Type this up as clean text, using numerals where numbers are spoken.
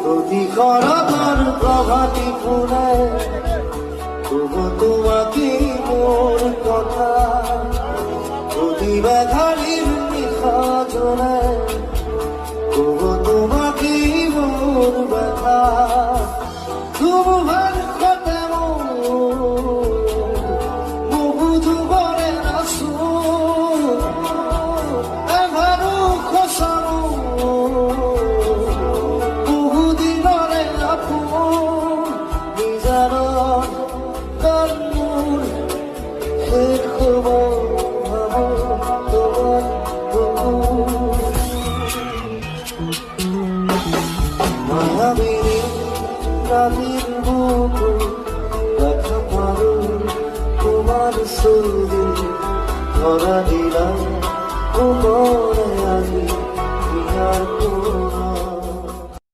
প্রতিকরতার প্রভাতি ফুলে তবু তোমাকে মোর কথা প্রতিবাধারির নিশা জলে তবু তোমাকে মোর ব্যথা তোমার কথা বহু যুগরে আসো এভারো খসানো বহুদিনরে আপন নিজার কর্মুর শেষ খবর তোমার মায়াবিনী রাতের বুকু দেখা পারো তোমার ছবি ধরা দিলাম